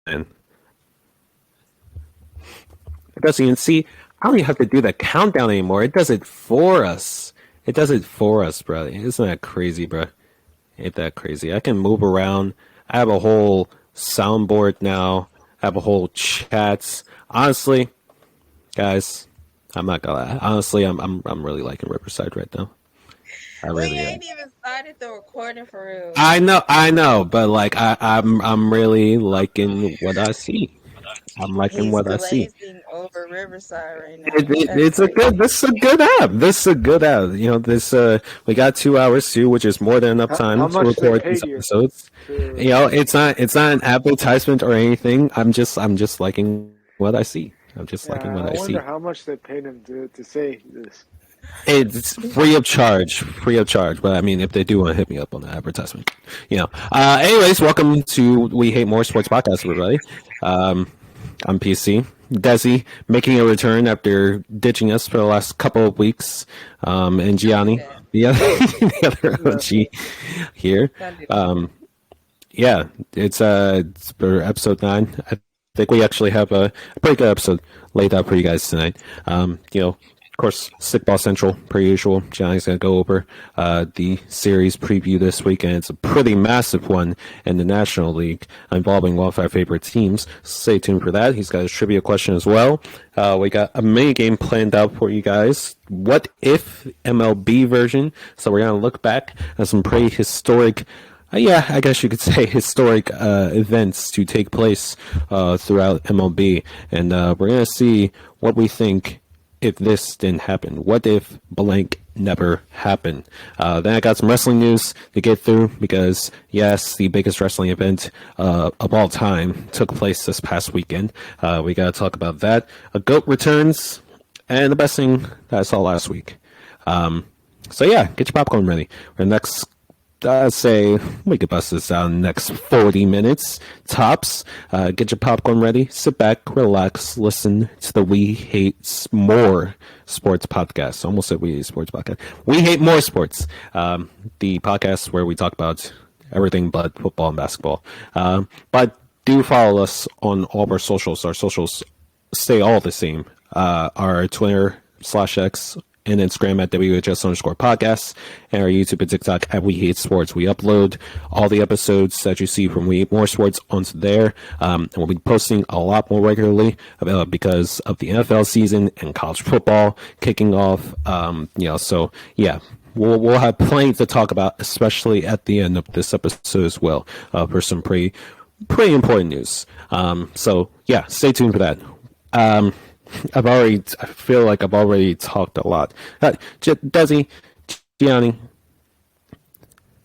It doesn't even see. I don't even have to do the countdown anymore. It does it for us. It does it for us, bro. Isn't that crazy, bro? Ain't that crazy? I can move around. I have a whole soundboard now. I have a whole chats. Honestly, guys, I'm not gonna lie. Honestly, I'm really liking Riverside right now. I really We am. ain't even started the recording for real. I know, but like I'm really liking what I see. I'm liking He's what I see. glazing over Riverside right now. That's It's a crazy. good. This is a good app. This is a good app. You know, this we got 2 hours too, which is more than enough time How to much they record these paid you episodes. to? You know, it's not an advertisement or anything. I'm just liking what I see. I'm just liking Yeah, what I I wonder see. how much they paid him to say this. It's free of charge, free of charge. But I mean, if they do want to hit me up on the advertisement, you know. Anyways, welcome to We Hate More Sports podcast, everybody. I'm PC. Dezzy making a return after ditching us for the last couple of weeks, and Gianni, the other OG here. Yeah, it's for episode 9. I think we actually have a pretty good episode laid out for you guys tonight. You know, of course, Stickball Central, per usual. Gianni's going to go over the series preview this week, and it's a pretty massive one in the National League involving one of our favorite teams. Stay tuned for that. He's got a trivia question as well. We got a mini game planned out for you guys. What if MLB version? So we're going to look back at some pretty historic yeah, I guess you could say historic events to take place throughout MLB. And we're going to see what we think if this didn't happen. What if blank never happened? Then I got some wrestling news to get through because, yes, the biggest wrestling event of all time took place this past weekend. We got to talk about that. A GOAT returns, and the best thing that I saw last week. So, yeah, get your popcorn ready. Our next say we could bust this out in the next 40 minutes tops. Get your popcorn ready, sit back, relax, listen to the We Hate More Sports podcast. Almost said We Hate Sports podcast. We Hate More Sports, the podcast where we talk about everything but football and basketball. But do follow us on all of our socials. Our socials stay all the same. Our Twitter/X and Instagram at WHS_podcasts, and our YouTube and TikTok at We Hate Sports. We upload all the episodes that you see from We Hate More Sports onto there, and we'll be posting a lot more regularly because of the NFL season and college football kicking off. You know, so yeah. We'll have plenty to talk about, especially at the end of this episode as well, for some pretty important news. So yeah, stay tuned for that. I feel like I've already talked a lot. Dezzy, Gianni,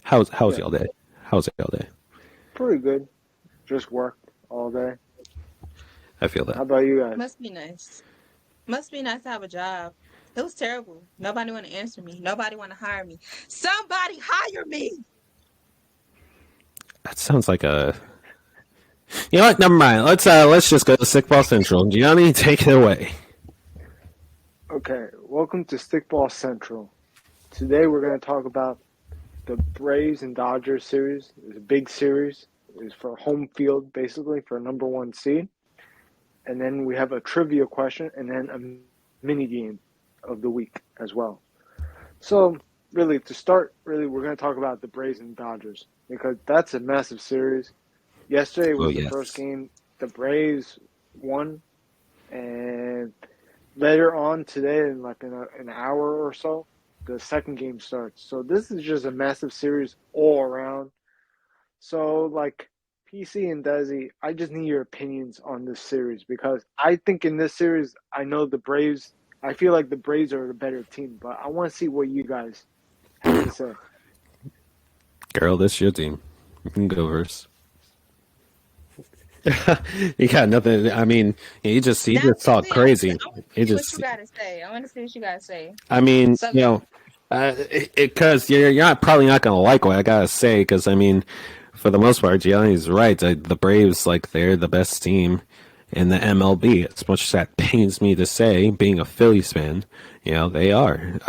how's y'all day? How's y'all day? Pretty good. Just work all day. I feel that. How about you guys? Must be nice. Must be nice to have a job. It was terrible. Nobody want to answer me. Nobody want to hire me. Somebody hire me. That sounds like a. You know what? Never mind. Let's just go to Stickball Central. Gianni, take it away. Okay, welcome to Stickball Central. Today we're going to talk about the Braves and Dodgers series. It's a big series. It's for home field, basically, for number 1 seed. And then we have a trivia question and then a mini game of the week as well. So, really, to start, we're going to talk about the Braves and Dodgers because that's a massive series. Yesterday was the first game. The Braves won, and later on today, in like an hour or so, the second game starts. So this is just a massive series all around. So like PC and Dezzy, I just need your opinions on this series because I think in this series, I know the Braves. I feel like the Braves are the better team, but I want to see what you guys have to say. Girl, this is your team. You can go first. You got nothing. I mean, he just talked crazy. What you gotta say? I want to see what you gotta say. I mean, you know, because you're probably not gonna like what I gotta say. Because I mean, for the most part, Gianni's right. The Braves, like, they're the best team in the MLB. As much as that pains me to say, being a Phillies fan, you know, they are.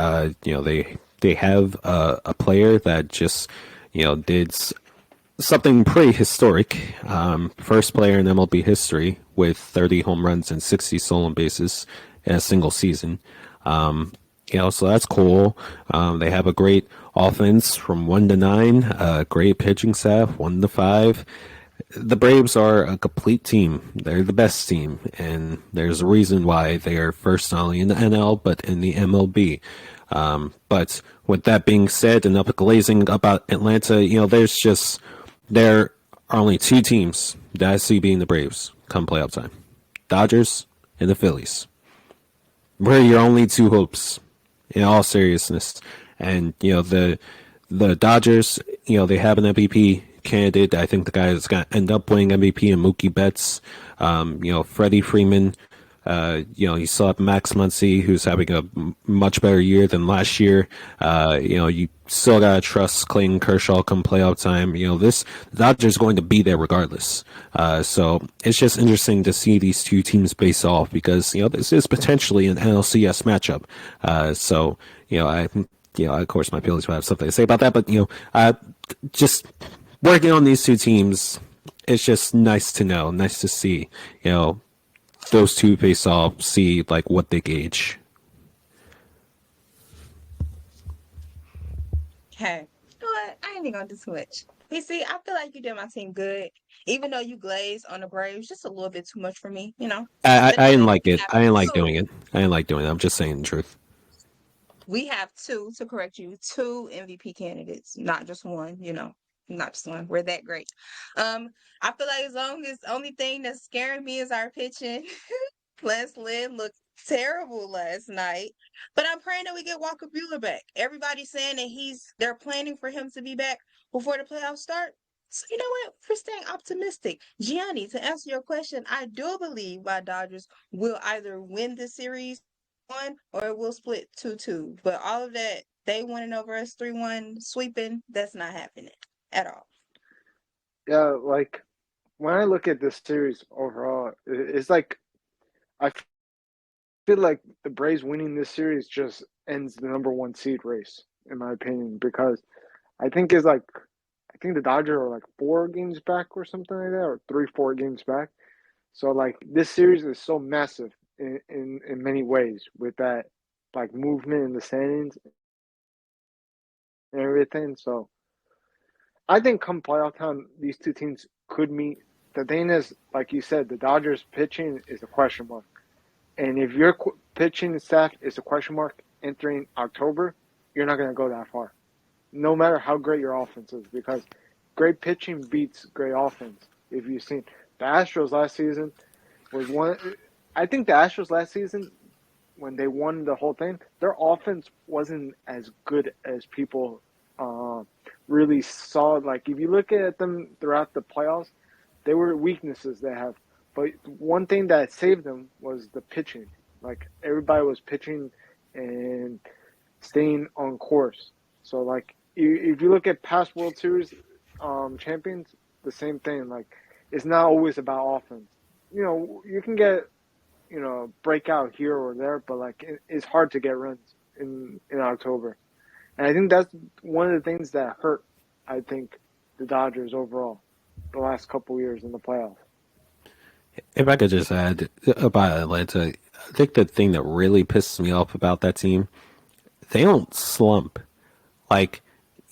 You know, they have a player that just, you know, did something pretty historic. First player in MLB history with 30 home runs and 60 stolen bases in a single season. So that's cool. They have a great offense from 1 to 9, great pitching staff 1 to 5. The Braves are a complete team. They're the best team, and there's a reason why they are first not only in the NL but in the MLB. But with that being said, and up glazing about Atlanta, there are only 2 teams that I see being the Braves come playoff time: Dodgers and the Phillies. We're your only 2 hopes, in all seriousness. And the Dodgers, they have an MVP candidate. I think the guy is going to end up winning MVP and Mookie Betts. Freddie Freeman. You still have Max Muncy, who's having a much better year than last year. You still gotta trust Clayton Kershaw come playoff time. The Dodgers going to be there regardless. So it's just interesting to see these 2 teams face off because this is potentially an NLCS matchup. Of course, my Phillies will have something to say about that, but just working on these 2 teams, it's just nice to know, nice to see. Those 2 face off, see like what they gauge. Okay. You know what? I ain't even gonna do too much. PC, I feel like you did my team good. Even though you glazed on the Braves, just a little bit too much for me, I didn't like we it. have I didn't like two. doing it. I didn't like doing it. I'm just saying the truth. We have 2, to correct you, 2 MVP candidates, not just one, not just one. We're that great. I feel like as long as the only thing that's scaring me is our pitching. Les Lynn looked terrible last night, but I'm praying that we get Walker Buehler back. Everybody's saying that they're planning for him to be back before the playoffs start. So you know what? We're staying optimistic. Gianni, to answer your question, I do believe my Dodgers will either win the series 1 or it will split 2-2. But all of that, they winning over us 3-1 sweeping, that's not happening at all. Yeah, like when I look at this series overall, it's like I feel like the Braves winning this series just ends the number 1 seed race, in my opinion, because I think the Dodgers are like 4 games back or something like that, or 3-4 games back. So like this series is so massive in many ways with that like movement in the standings and everything. So I think come playoff time, these 2 teams could meet. The thing is, like you said, the Dodgers pitching is a question mark. And if your pitching staff is a question mark entering October, you're not going to go that far, no matter how great your offense is, because great pitching beats great offense. If you've seen the Astros last season was one, I think the Astros last season when they won the whole thing, their offense wasn't as good as people really saw. Like if you look at them throughout the playoffs, they were weaknesses they have. But one thing that saved them was the pitching. Like everybody was pitching and staying on course. So like if you look at past World Series champions, the same thing. Like it's not always about offense. You can get break out here or there, but like it's hard to get runs in October. And I think that's one of the things that hurt, I think, the Dodgers overall the last couple years in the playoffs. If I could just add about Atlanta, I think the thing that really pisses me off about that team, they don't slump. Like,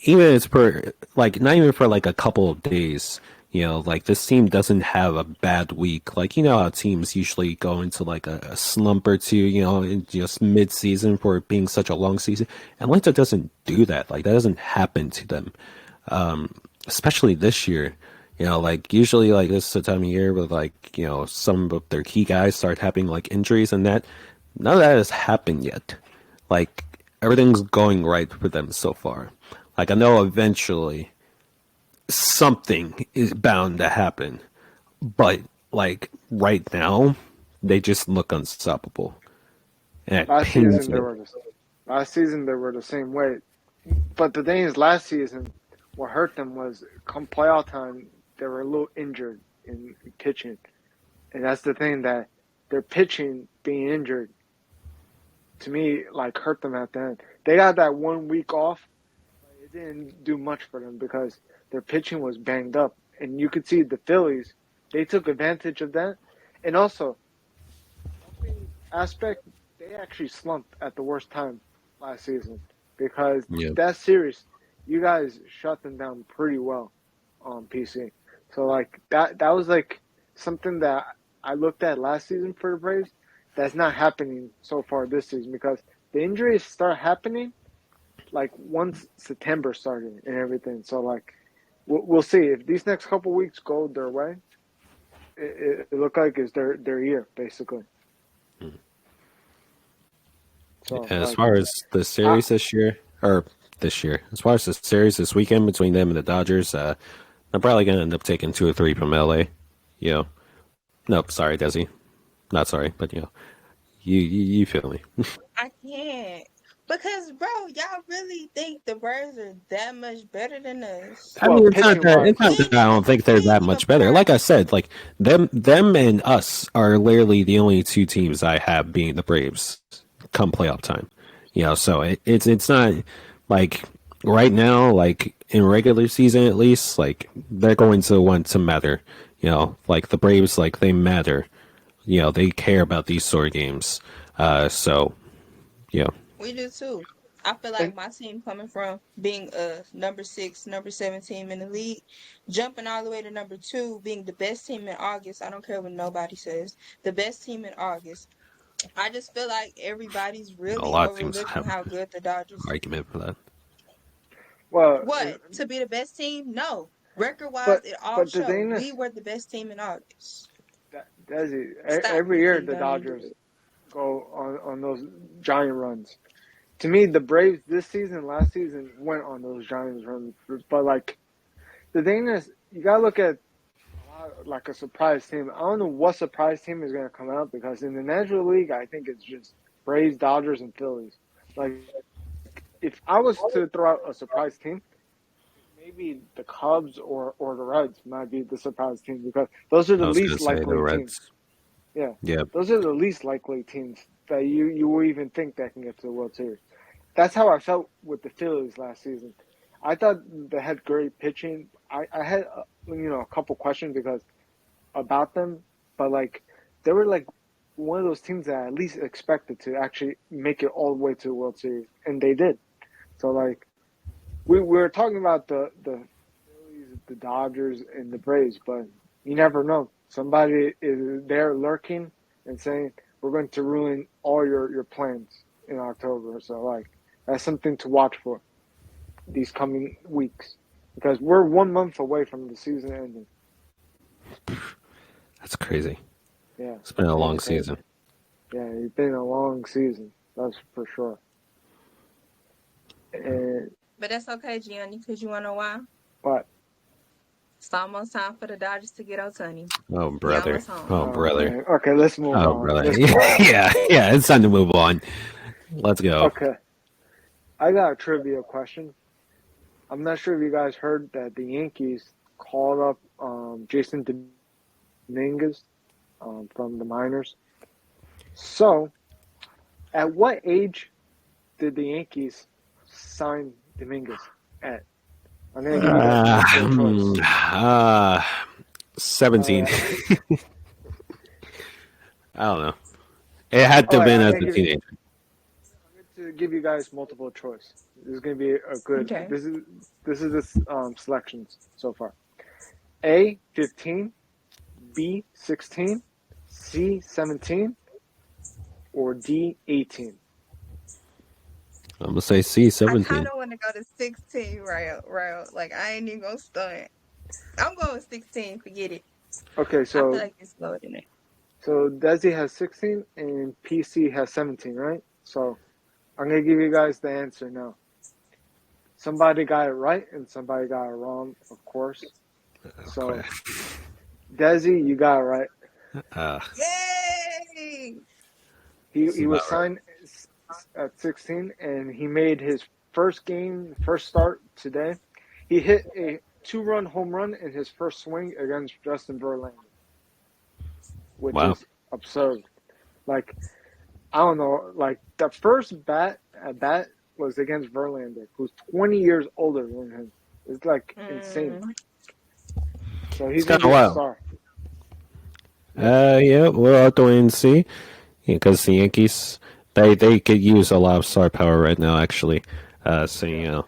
even it's for, like, not even for, like, a couple of days. Like, this team doesn't have a bad week. Like, how teams usually go into, like, a slump or two, in just mid-season for it being such a long season. Atlanta doesn't do that. Like, that doesn't happen to them. Especially this year. Like usually like this is the time of year where like, some of their key guys start having like injuries and that none of that has happened yet. Like everything's going right for them so far. Like I know eventually something is bound to happen, but like right now they just look unstoppable. And it Last pains season they me. were the, last season they were the same way. But the thing is, last season, what hurt them was come playoff time, they were a little injured in pitching. And that's the thing that their pitching being injured, to me, like hurt them at the end. They got that 1 week off, but it didn't do much for them because their pitching was banged up, and you could see the Phillies, they took advantage of that, and also slumping aspect, they actually slumped at the worst time last season because Yeah. that series, you guys shut them down pretty well on PC. So like that was like something that I looked at last season for the Braves. That's not happening so far this season because the injuries start happening like once September started and everything. So like we'll see if these next couple weeks go their way. It look like it's their year basically. So As like, far as the series as far as the series this weekend between them and the Dodgers, I'm probably gonna end up taking 2 or 3 from LA. You know, nope, sorry, Desi, not sorry, but you feel me. I can't. Because, bro, y'all really think the Braves are that much better than us? I well, mean, pitching it's not We wise, that ain't I even, don't think we they're ain't that even much better. Like I prime. said, like them and us are literally the only 2 teams I have being the Braves come playoff time. So it's not like right now, like in regular season at least, like they're going to want to matter. Like the Braves, like they matter. They care about these sort of games. So yeah, We do too. I feel and like my team coming from being a number 6, number 7 team in the league, jumping all the way to number 2, being the best team in August. I don't care what nobody says. The best team in August. I just feel like everybody's a really lot of teams overlooking have how good the Dodgers. argument for that. well, What? To be the best team? No. Record wise, but it all but the showed thing we is, were the best team in August. Stop, every year PC. the Don't even do Dodgers it. go on those giant runs. To me, the Braves this season, last season went on those giant runs. But like the thing is, you gotta look at like a surprise team. I don't know what surprise team is gonna come out because in the National League, I think it's just Braves, Dodgers, and Phillies. Like if I was to throw out a surprise team, maybe the Cubs or the Reds might be the surprise team because those are the I was gonna least say the likely teams. Reds. Yeah, Yeah, those are the least likely teams that you will even think that can get to the World Series. That's how I felt with the Phillies last season. I thought they had great pitching. I had a couple questions because about them, but like they were like one of those teams that I at least expected to actually make it all the way to the World Series, and they did. So like we were talking about the Phillies, the Dodgers, and the Braves, but you never know. Somebody is there lurking and saying we're going to ruin all your plans in October. So like that's something to watch for these coming weeks because we're 1 month away from the season ending. that's crazy. Yeah, It's been a it's long crazy. season. Yeah, it's been a long season. That's for sure. And But that's okay, Gianni, because you want to know why? but It's almost time for the Dodgers to get Otani. Oh He brother. almost home. Oh oh brother. man, okay, let's move Oh on. brother. Let's move on. Yeah. It's time to move on. Let's go. Okay, I got a trivia question. I'm not sure if you guys heard that the Yankees called up Jason Dominguez from the minors. So, at what age did the Yankees sign Dominguez at? I'm gonna give you guys multiple choice. 17. Yeah. I don't know. It had to All have right, been I'm as gonna a give teenager. to give you guys multiple choice. This is gonna be a good. Okay. This is the selections so far. A 15, B 16, C 17, or D 18. I'm gonna say C I 17. kind of want to go to 16 right. Like, I ain't even going to stunt. I'm going with 16. Forget it. Okay, I feel like it's lower than it. so Desi has 16 and PC has 17, right? So I'm gonna give you guys the answer now. Somebody got it right and somebody got it wrong, of course. So Okay. Desi, you got it right. Uh, Yay! this is He was about right. signed at 16 and he made his first start today. He hit a 2-run home run in his first swing against Justin Verlander, which Wow. is absurd. Like I don't know, like the first bat at bat was against Verlander, who's 20 years older than him. It's like insane. So It's he's kind gonna of be a wild. star. Yeah, we'll have to wait and see. Because the Yankees, they could use a lot of star power right now, actually. So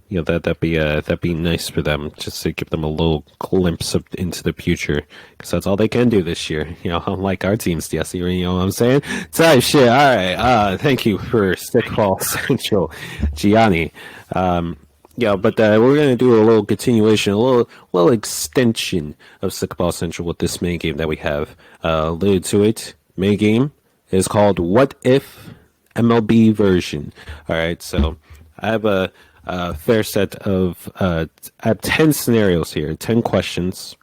that'd be nice for them, just to give them a little glimpse of into the future, because that's all they can do this year. Unlike our teams, Jesse. You know what I'm saying? Type shit. All right. Thank you for Stickball Central, Gianni. But we're gonna do a little continuation, a little extension of Stickball Central with this main game that we have. Alluded to it. Main game is called What If MLB version. All right, so I have a fair set of I have 10 scenarios here, 10 questions,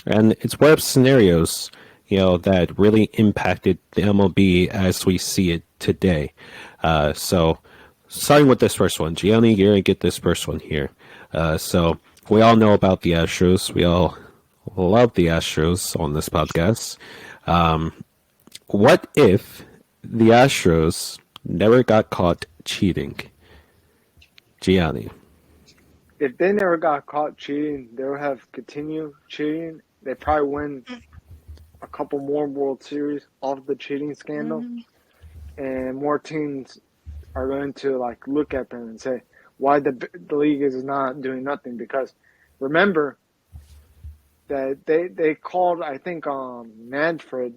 and it's what if scenarios that really impacted the MLB as we see it today. So starting with this first one, Gianni, you're gonna get this first one here. So we all know about the Astros. We all love the Astros on this podcast. What if the Astros never got caught cheating? Gianni. If they never got caught cheating, they would have continued cheating. They probably win a couple more World Series off the cheating scandal, and more teams are going to like look at them and say, "Why the league is not doing nothing?" Because remember that they called, I think, Manfred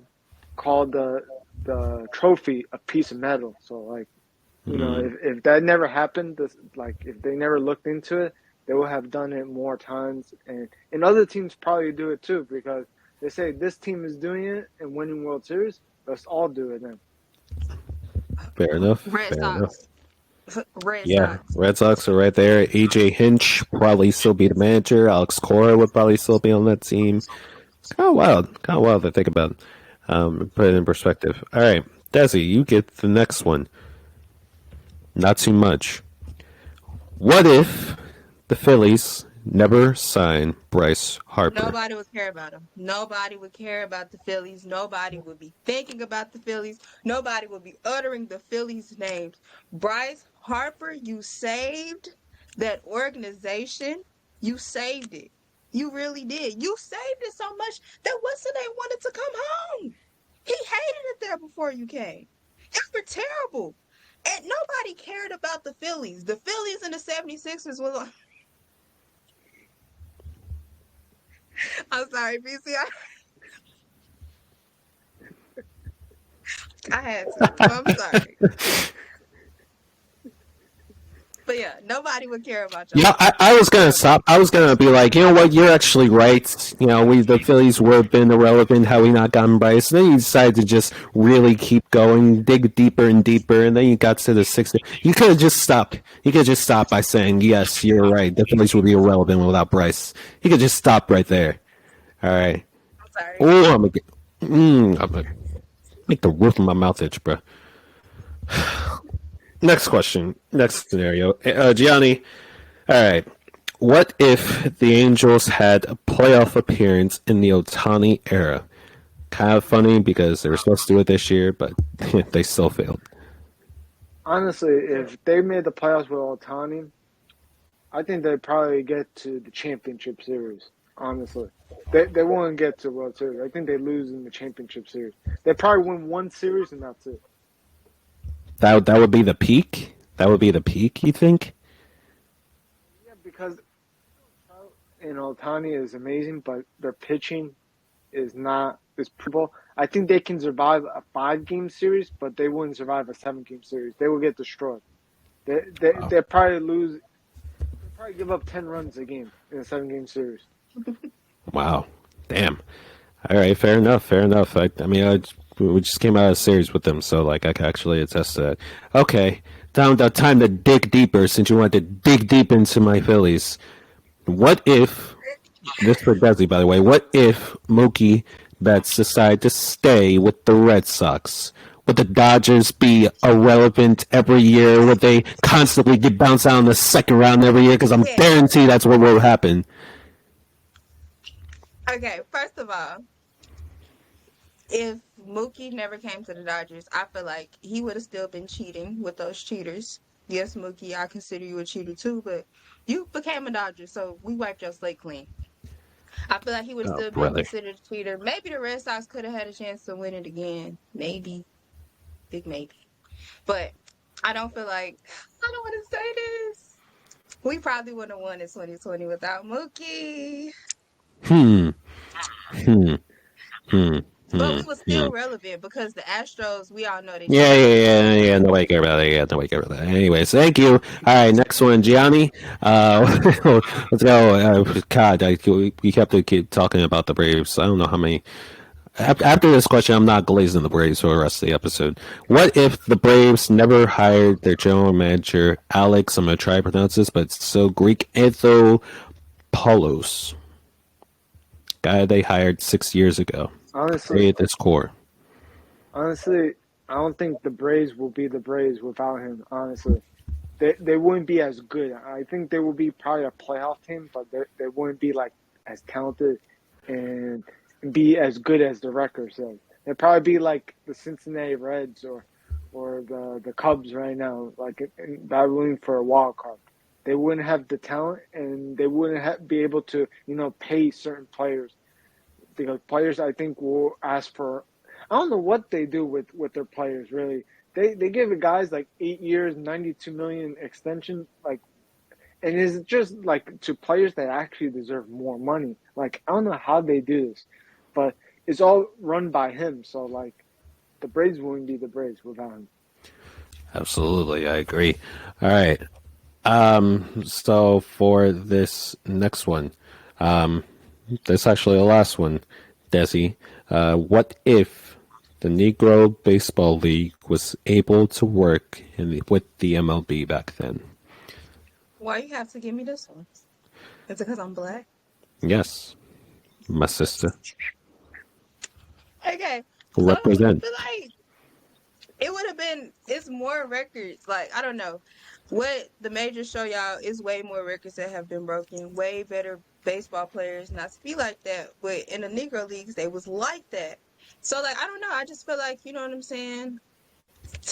called the trophy a piece of metal. So like, if that never happened, if they never looked into it, they would have done it more times, and other teams probably do it too, because they say this team is doing it and winning World Series. Let's all do it then. Fair enough. Red Fair enough. Sox. Red Yeah, Sox. Red Sox are right there. AJ Hinch probably still be the manager. Alex Cora would probably still be on that team. Kind of wild. Kind of wild to think about. Put it in perspective. All right, Dezzy, you get the next one. Not too much. What if the Phillies never sign Bryce Harper? Nobody would care about him. Nobody would care about the Phillies. Nobody would be thinking about the Phillies. Nobody would be uttering the Phillies' names. Bryce Harper, you saved that organization. You saved it. You really did. You saved it so much that what's the name wanted to come home. He hated it there before you came. You were terrible. And nobody cared about the Phillies. The Phillies and the 76ers was on. I'm sorry, BC. I had to. I'm sorry. But yeah, nobody would care about y'all. Yeah, I was gonna stop. I was gonna be like, you know what, you're actually right. The Phillies would have been irrelevant had we not gotten Bryce. Then you decided to just really keep going, dig deeper and deeper, and then you got to the 60. You could have just stopped. You could just stop by saying, yes, you're right. The Phillies would be irrelevant without Bryce. You could just stop right there. All right. I'm sorry. Oh, I'm gonna make the roof of my mouth itch, bro. Next question. Next scenario. Gianni, all right. What if the Angels had a playoff appearance in the Ohtani era? Kind of funny because they were supposed to do it this year, but they still failed. Honestly, if they made the playoffs with Ohtani, I think they'd probably get to the championship series. Honestly, they won't get to World Series. I think they lose in the championship series. They probably win one series and that's it. That would be the peak. That would be the peak. You think? Yeah, because Ohtani is amazing, but their pitching is pretty. I think they can survive a 5-game series, but they wouldn't survive a 7-game series. They will get destroyed. They probably lose. They probably give up 10 runs a game in a 7-game series. Wow. Damn. All right. Fair enough. Fair enough. We just came out of a series with them, so I can actually attest to that. Okay. Time to dig deeper, since you wanted to dig deep into my Phillies. What if, this for Desi, by the way, what if Mookie Betts decide to stay with the Red Sox? Would the Dodgers be irrelevant every year? Would they constantly get bounced out in the second round every year? Because I'm guaranteed that's what will happen. Okay, first of all, if Mookie never came to the Dodgers, I feel like he would have still been cheating with those cheaters yes, Mookie, I consider you a cheater too, but you became a Dodger, so we wiped your slate clean. I feel like he would have Oh, still been brother. considered a cheater. Maybe the Red Sox could have had a chance to win it again. Maybe. Big maybe. But I don't feel like I don't want to say this. We probably wouldn't have won in 2020 without Mookie. Hmm. Hmm. Hmm. But Hmm. we were Hmm. still relevant because the Astros, we all know they Yeah, changed yeah, the game. yeah, yeah. Nobody care about that. Yeah, nobody care about that. Anyways, thank you. All right, next one, Gianni. Let's go. God, we kept to keep talking about the Braves. I don't know how many. After this question, I'm not glazing the Braves for the rest of the episode. What if the Braves never hired their general manager, Alex? I'm gonna try to pronounce this, but it's so Greek. Anthopoulos, guy they hired 6 years ago. Honestly, Great at this core. honestly, I don't think the Braves will be the Braves without him. Honestly, they wouldn't be as good. I think they will be probably a playoff team, but they wouldn't be like as talented and be as good as the record says. They'd probably be like the Cincinnati Reds or the Cubs right now, like battling for a wild card. They wouldn't have the talent, and they wouldn't be able to pay certain players, because players I think will ask for. I don't know what they do with their players really. They give the guys like 8 years, 92 million extension, like, and it's just like to players that actually deserve more money. Like, I don't know how they do this, but it's all run by him. So like, the Braves wouldn't be the Braves without him. Absolutely, I agree. All right. So for this next one, that's actually the last one, Desi. What if the Negro Baseball League was able to work with the MLB back then? Why you have to give me this one? Is it because I'm black? Yes, my sister. Okay. So I Represent. feel like it would have been, it's more records. Like, I don't know. What the majors show y'all is way more records that have been broken. Way better baseball players not to be like that. But in the Negro Leagues, they was like that. So, like, I don't know. I just feel like, you know what I'm saying?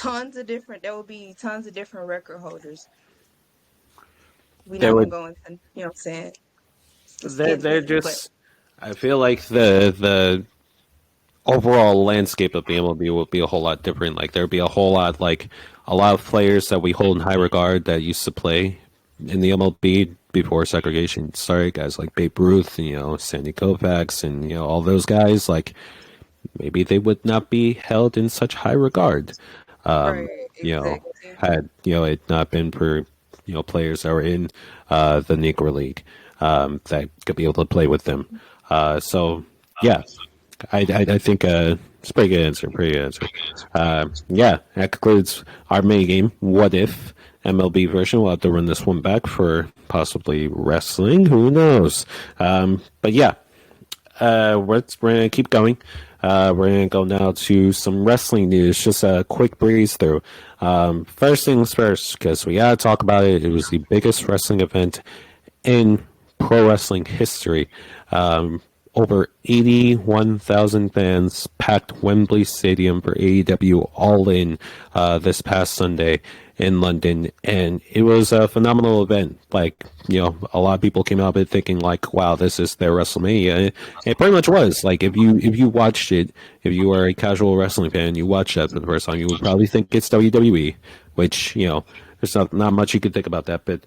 There will be tons of different record holders. We're They not going would. to go into, you know what I'm saying? The They're scheduling, but just. I feel like the overall landscape of the MLB would be a whole lot different. Like there'd be a whole lot, like a lot of players that we hold in high regard that used to play in the MLB before segregation started, guys like Babe Ruth, Sandy Koufax, and all those guys. Like maybe they would not be held in such high regard. right, You know, exactly. had it not been for players that were in the Negro League that could be able to play with them. So yeah, I think it's a pretty good answer. Pretty good answer. Yeah, that concludes our mini game. What if MLB version? We'll have to run this one back for possibly wrestling. Who knows? But yeah, we're gonna keep going. We're gonna go now to some wrestling news. Just a quick breeze through. First things first, because we gotta talk about it. It was the biggest wrestling event in pro wrestling history. Over 81,000 fans packed Wembley Stadium for AEW All In this past Sunday in London, and it was a phenomenal event. Like, a lot of people came out of it thinking like, "Wow, this is their WrestleMania." It pretty much was. Like, if you watched it, if you are a casual wrestling fan, you watched that for the first time, you would probably think it's WWE, which there's not much you could think about that, but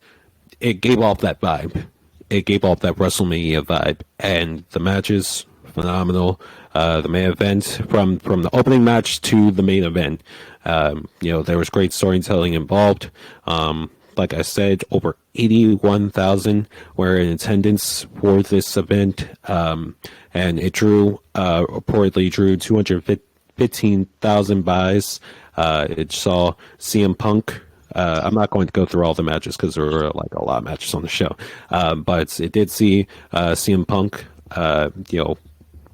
it gave off that vibe. It gave off that WrestleMania vibe, and the matches phenomenal. The main event, from the opening match to the main event, there was great storytelling involved. Like I said, over 81,000 were in attendance for this event, and it reportedly drew 215,000 buys. It saw CM Punk. I'm not going to go through all the matches because there were like a lot of matches on the show, but it did see CM Punk,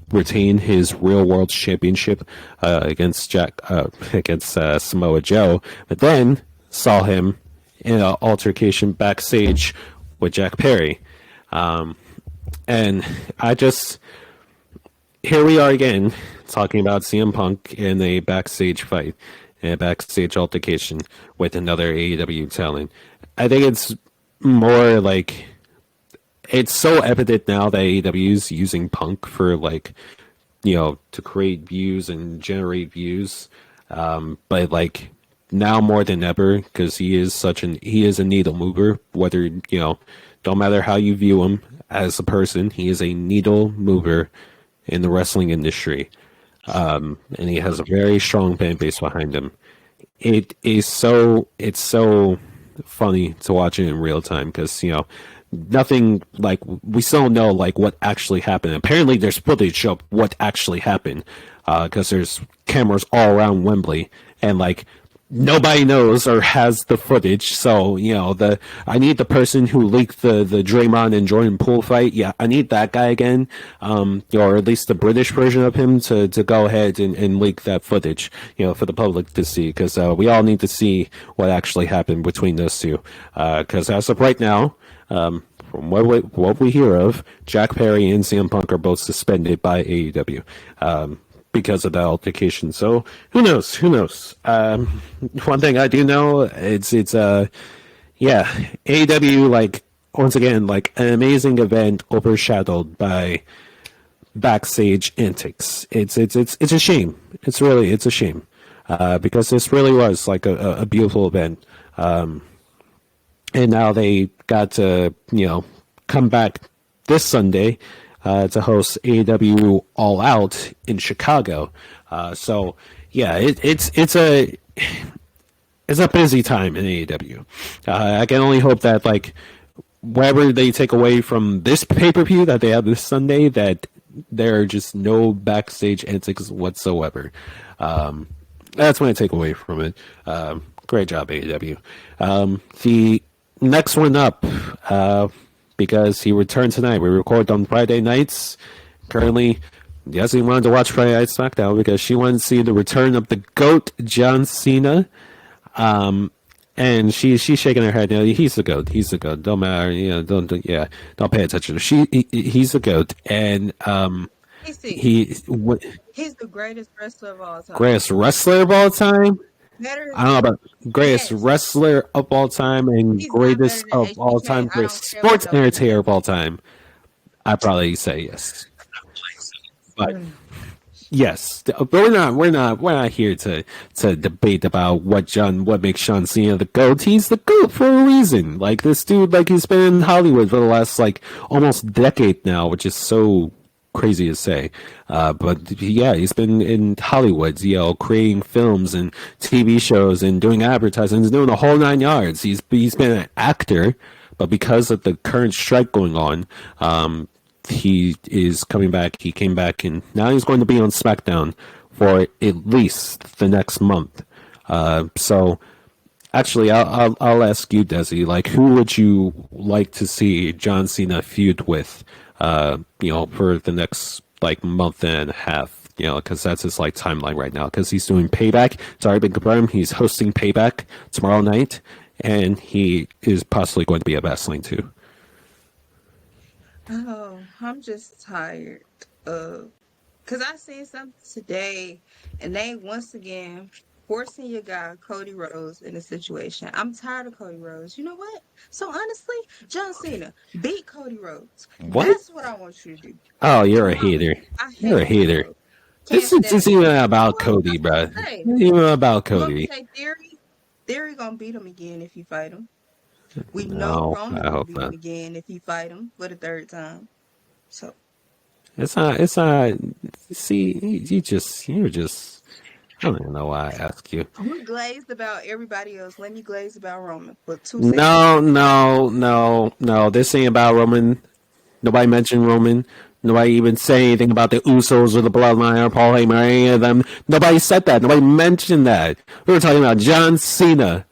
retain his Real World Championship against Samoa Joe, but then saw him in an altercation backstage with Jack Perry, and here we are again talking about CM Punk in a backstage fight. in a backstage altercation with another AEW talent. I think it's more like it's so evident now that AEW is using Punk for like, to create views and generate views. But like now more than ever, because he is a needle mover. Whether don't matter how you view him as a person, he is a needle mover in the wrestling industry, and he has a very strong fan base behind him. It's so funny to watch it in real time because nothing, like, we still don't know like what actually happened. Apparently there's footage of what actually happened because there's cameras all around Wembley, and like nobody knows or has the footage. So I need the person who leaked the Draymond and Jordan Poole fight. Yeah, I need that guy again, or at least the British version of him to go ahead and leak that footage, for the public to see, because we all need to see what actually happened between those two. Because as of right now, from what we hear of, Jack Perry and CM Punk are both suspended by AEW. Because of that altercation. So who knows? One thing I do know, it's AEW, like, once again, like an amazing event overshadowed by backstage antics. It's a shame. It's a shame. Because this really was like a beautiful event. And now they got to, come back this Sunday to host AEW All Out in Chicago. So yeah, it's a busy time in AEW. I can only hope that like whatever they take away from this pay-per-view that they have this Sunday, that there are just no backstage antics whatsoever. That's what I take away from it. Great job, AEW. The next one up, because he returned tonight. We record on Friday nights. Currently, Dezzy wanted to watch Friday Night SmackDown because she wanted to see the return of the GOAT, John Cena. And she's shaking her head. He's the GOAT. He's the GOAT. Don't matter. Don't pay attention. He's the GOAT. And he's the greatest wrestler of all time. Greatest wrestler of all time? I don't know about greatest Yes. wrestler of all time and He's not greatest better than of all HBK. time, I don't greatest care what sports nobody entertainer of all time. I'd probably say yes. But yes, but we're not here to debate about what makes Shawn Cena the GOAT. He's the GOAT for a reason. Like, this dude, like, he's been in Hollywood for the last like almost decade now, which is so crazy to say. But yeah, he's been in Hollywood, creating films and TV shows and doing advertising. He's doing the whole 9 yards. He's been an actor, but because of the current strike going on, he is coming back. He came back, and now he's going to be on SmackDown for at least the next month. So actually, I'll ask you, Dezzy, like, who would you like to see John Cena feud with, for the next like month and a half, because that's his like timeline right now, because he's doing Payback. It's already been confirmed. He's hosting Payback tomorrow night, and he is possibly going to be at Fastlane too. Oh, I'm just tired of, because I seen something today, and they once again forcing your guy Cody Rhodes in a situation. I'm tired of Cody Rhodes. You know what? So honestly, John Cena, beat Cody Rhodes. What? That's what I want you to do. Oh, you're a hater. I hate You're a hater. Cody Rhodes. This Can't is stand even it. about Cody, bro. Even about You want Cody. me to say Theory gonna beat him again if you fight him. We know No, Roman I gonna hope beat him not. again if you fight him for the third time. So It's not. See, you're just. I don't even know why I ask you. we glazed about everybody else. Let me glaze about Roman for 2 seconds. No. This ain't about Roman. Nobody mentioned Roman. Nobody even say anything about the Usos or the Bloodline or Paul Heyman or any of them. Nobody said that. Nobody mentioned that. We were talking about John Cena.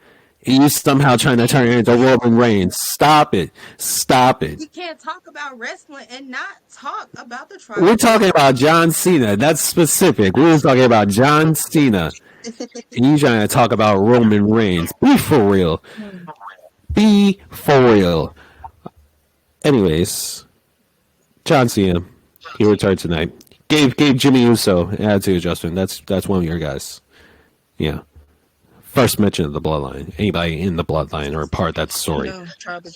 And you somehow trying to turn it into Roman Reigns. Stop it. You can't talk about wrestling and not talk about the trial. We're talking about John Cena. That's specific. We were talking about John Cena. And you trying to talk about Roman Reigns. Be for real. Be for real. Anyways, John Cena, he returned tonight. Gave Jimmy Uso an attitude adjustment. That's one of your guys. Yeah. first mention of the bloodline. Anybody in the bloodline or part of that story. No, Tribal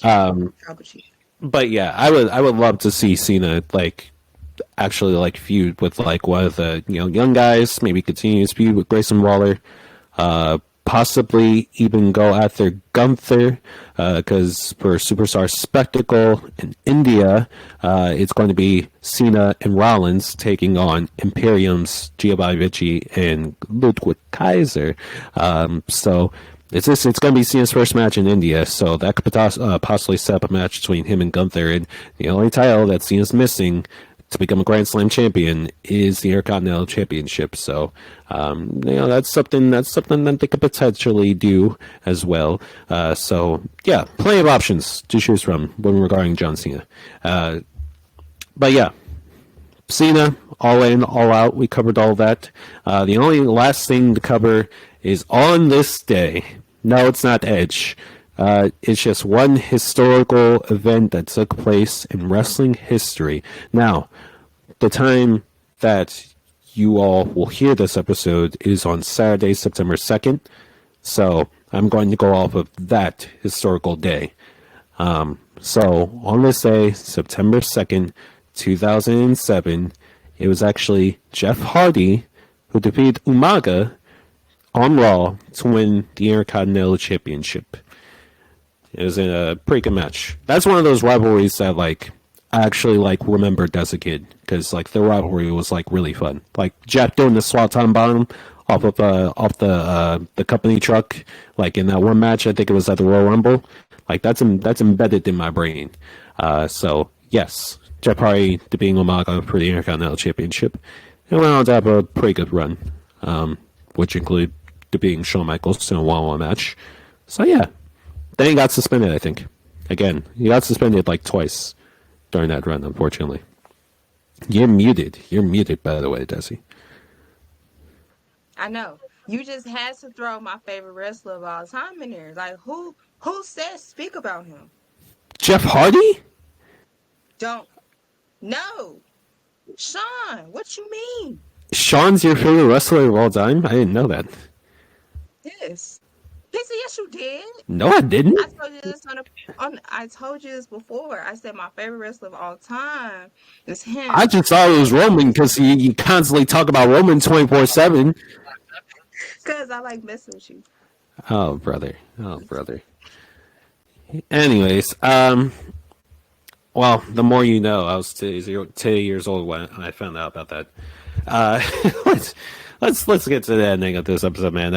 Chief. But yeah, I would love to see Cena like actually like feud with like one of the young guys. Maybe continue his feud with Grayson Waller. Possibly even go after Gunther, because for Superstar Spectacle in India, it's going to be Cena and Rollins taking on Imperium's Giovanni Ricci and Ludwig Kaiser. So it's going to be Cena's first match in India, so that could possibly set up a match between him and Gunther. And the only title that Cena's missing to become a Grand Slam champion is the Intercontinental Championship. So, that's something that they could potentially do as well. So yeah, plenty of options to choose from when regarding John Cena. But yeah, Cena, all in, all out. We covered all that. The only last thing to cover is on this day. No, it's not Edge. It's just one historical event that took place in wrestling history. Now, the time that you all will hear this episode is on Saturday, September 2nd. So I'm going to go off of that historical day. So on this day, September 2nd, 2007, it was actually Jeff Hardy who defeated Umaga on Raw to win the Intercontinental Championship. It was in a pretty good match. That's one of those rivalries that like I actually like remembered as a kid, because like the rivalry was like really fun. Like Jeff doing the Swanton bomb off the company truck, like in that one match. I think it was at the Royal Rumble. Like that's embedded in my brain. So yes, Jeff Hardy defeating Umaga for the Intercontinental Championship, and went on to have a pretty good run, which included defeating Shawn Michaels in a one-on-one match. So yeah. Then he got suspended, I think. Again, he got suspended like twice during that run, unfortunately. You're muted. You're muted, by the way, Dezzy. I know. You just had to throw my favorite wrestler of all time in there. Like, who says speak about him? Jeff Hardy? Don't. No. Shawn, what you mean? Shawn's your favorite wrestler of all time? I didn't know that. Yes. Yes, you did. No, I didn't. I told you this I told you this before. I said my favorite wrestler of all time is him. I just thought it was Roman because you constantly talk about Roman 24/7. Because I like messing with you. Oh, brother. Anyways, well, the more you know. I was 2 years old when I found out about that. Let's get to the ending of this episode, man.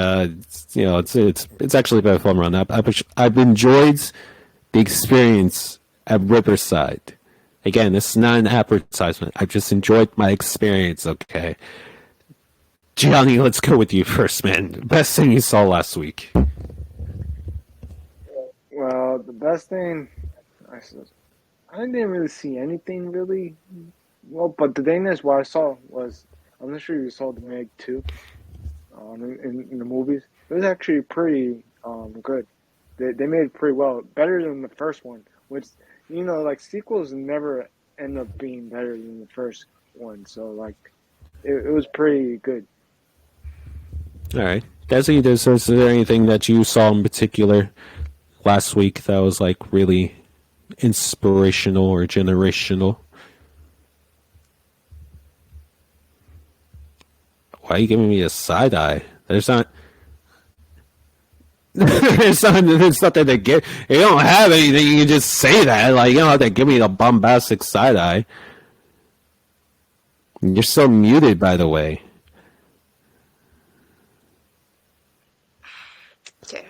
It's actually been a fun run. I've enjoyed the experience at Riverside. Again, this is not an advertisement. I've just enjoyed my experience. Okay, Gianni, let's go with you first, man. Best thing you saw last week. Well, the best thing I didn't really see anything really. Well, but the thing is, what I saw was. I'm not sure you saw the Meg 2 in the movies. It was actually pretty good. They made it pretty well. Better than the first one, which, like sequels never end up being better than the first one. So, like, it was pretty good. All right. Dezzy, is there anything that you saw in particular last week that was, like, really inspirational or generational? Why are you giving me a side eye? There's not. There's nothing to give. You don't have anything. You can just say that. Like, you don't have to give me the bombastic side eye. You're so muted, by the way. Yeah.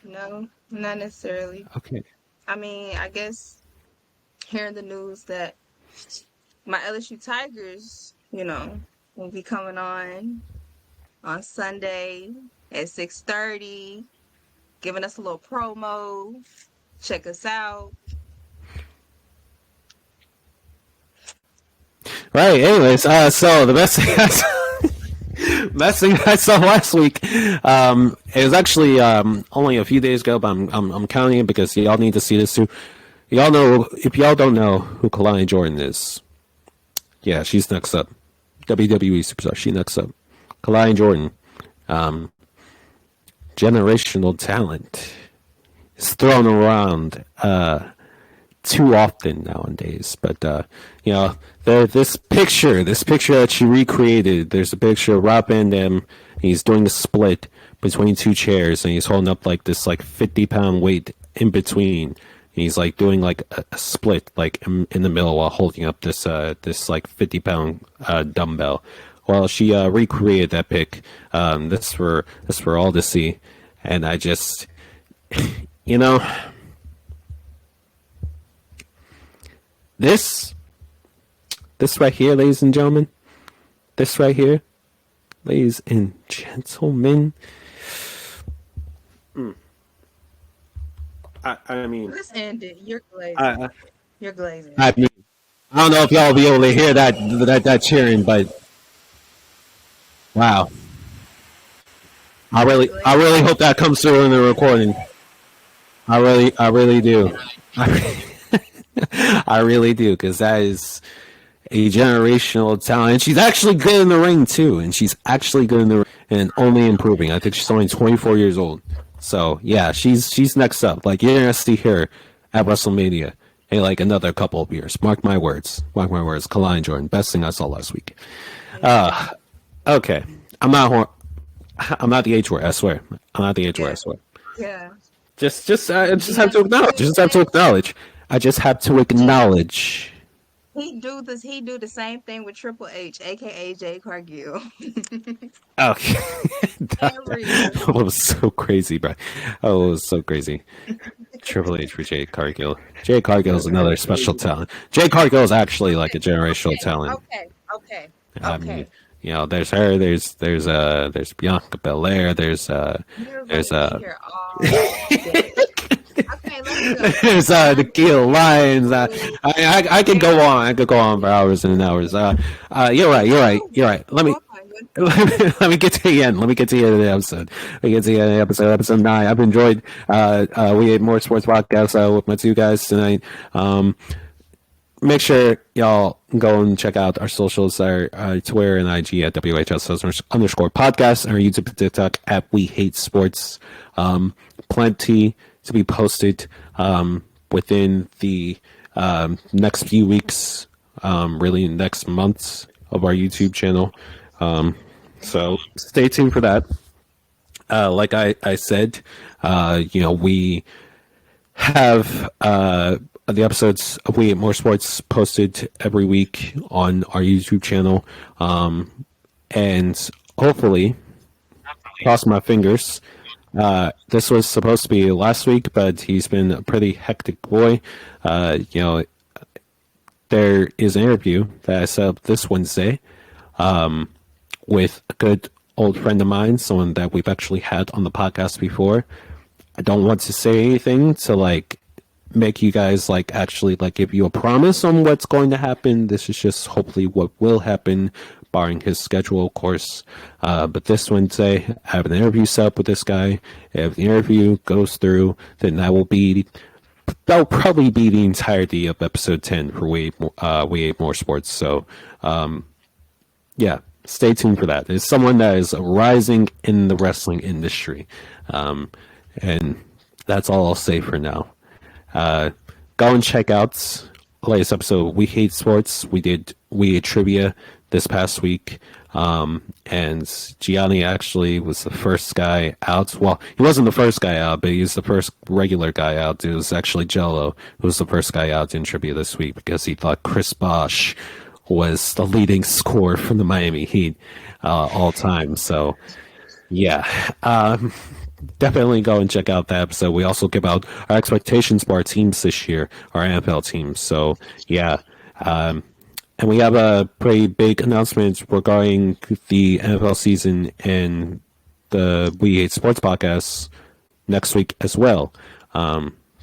No, not necessarily. Okay. I mean, I guess hearing the news that my LSU Tigers, will be coming on Sunday at 6:30, giving us a little promo. Check us out. Right. Anyways, so the best thing I saw last week, it was actually only a few days ago, but I'm counting it because y'all need to see this too. Y'all know, if y'all don't know who Kalani Jordan is, yeah, she's next up. WWE superstar, she next up. Kalani Jordan, generational talent is thrown around too often nowadays. But this picture that she recreated, there's a picture of Rob Van Dam. He's doing a split between two chairs, and he's holding up like this 50-pound weight in between. He's like doing like a split like in the middle while holding up this 50-pound dumbbell. Well, she recreated that pic. This for all to see, and I just this right here, ladies and gentlemen, this right here, ladies and gentlemen. I mean, let's end it. You're glazing. You're glazing. I mean, I don't know if y'all will be able to hear that cheering, but wow. I really hope that comes through in the recording. I really do. I really do, because that is a generational talent. And she's actually good in the ring too, and she's actually good in the ring and only improving. I think she's only 24 years old. So yeah, she's next up. Like, you're gonna see her at WrestleMania in like another couple of years. Mark my words. Kalani Jordan, best thing I saw last week. Okay, I'm not the H word. I swear, I'm not the H word. I swear. Yeah. I just have to acknowledge. I just have to acknowledge. He do the same thing with Triple H, aka Jay Cargill. Okay. That was so crazy, bro. Oh, it was so crazy. Triple H for Jay Cargill. Jay Cargill is another special talent. Jay Cargill is actually like a generational talent. Okay. I mean, there's her. There's Bianca Belair. There's Okay, let's go. There's the Keel Lions. I could go on. I could go on for hours and hours. You're right. Let me get to the end. Let me get to the end of the episode. Episode 9. I've enjoyed We Hate More Sports podcast with my two guys tonight. Make sure y'all go and check out our socials, our Twitter and IG at WHS_podcast, and our YouTube and TikTok at We Hate Sports. Plenty to be posted within the next few weeks, really next months of our YouTube channel. So stay tuned for that. Like I said, we have the episodes of We Hate More Sports posted every week on our YouTube channel. And hopefully, cross my fingers, this was supposed to be last week, but he's been a pretty hectic boy. There is an interview that I set up this Wednesday with a good old friend of mine, someone that we've actually had on the podcast before. I don't want to say anything to make you guys actually give you a promise on what's going to happen. This is just hopefully what will happen, barring his schedule, of course. But this Wednesday, I have an interview set up with this guy. If the interview goes through, then that'll probably be the entirety of episode 10 for We Hate More Sports. So, yeah, stay tuned for that. It's someone that is rising in the wrestling industry. And that's all I'll say for now. Go and check out the latest episode. We Hate Sports. We did We Hate Trivia this past week. And Gianni actually was the first guy out. Well, he wasn't the first guy out, but he was the first regular guy out. It was actually Jello who was the first guy out in trivia this week because he thought Chris Bosh was the leading scorer from the Miami Heat all time. So, yeah. Definitely go and check out that episode. We also give out our expectations for our teams this year, our NFL teams. So, yeah. And we have a pretty big announcement regarding the NFL season and the We Hate Sports podcast next week as well.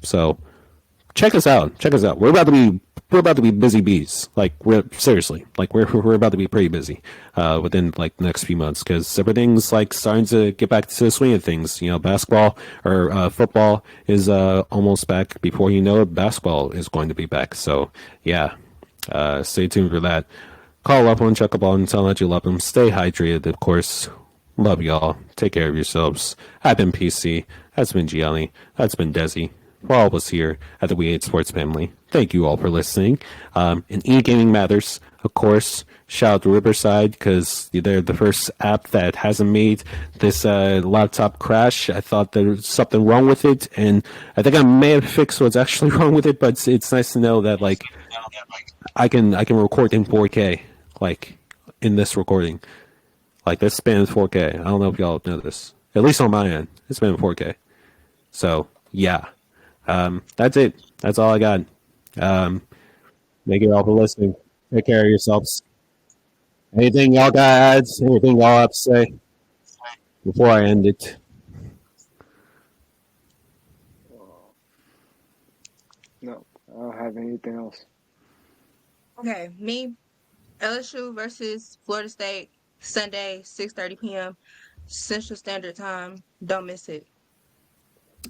So check us out. We're about to be busy bees. We're about to be pretty busy within the next few months because everything's starting to get back to the swing of things. Basketball or football is almost back. Before you know it, basketball is going to be back. So yeah. Stay tuned for that. Call up on, check up on, tell them that you love them. Stay hydrated, of course. Love y'all. Take care of yourselves. I've been PC. That's been Gianni. That's been Dezzy. For all of us here at the We Hate Sports family, thank you all for listening. And e-gaming matters, of course. Shout out to Riverside because they're the first app that hasn't made this laptop crash. I thought there was something wrong with it, and I think I may have fixed what's actually wrong with it. But it's nice to know that like I can record in 4K, like in this recording. Like this spans 4K. I don't know if y'all know this. At least on my end, it's been 4K. So yeah, that's it. That's all I got. Thank you all for listening. Take care of yourselves. Anything y'all got ads? Anything y'all have to say before I end it? No, I don't have anything else. Okay, me, LSU versus Florida State, Sunday, 6:30 p.m. Central Standard Time. Don't miss it.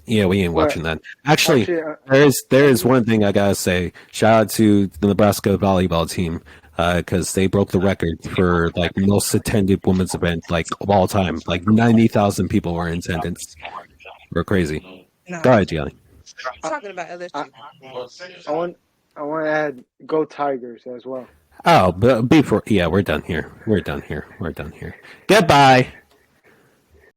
Yeah, we ain't But watching that. Actually, actually, there is one thing I gotta say. Shout out to the Nebraska volleyball team because they broke the record for like most attended women's event like of all time. Like 90,000 people were in attendance. We're crazy. No, Go ahead, Gianni. talking about LSU. I want to add go Tigers as well. Oh, but before, yeah, we're done here. We're done here. We're done here. Goodbye.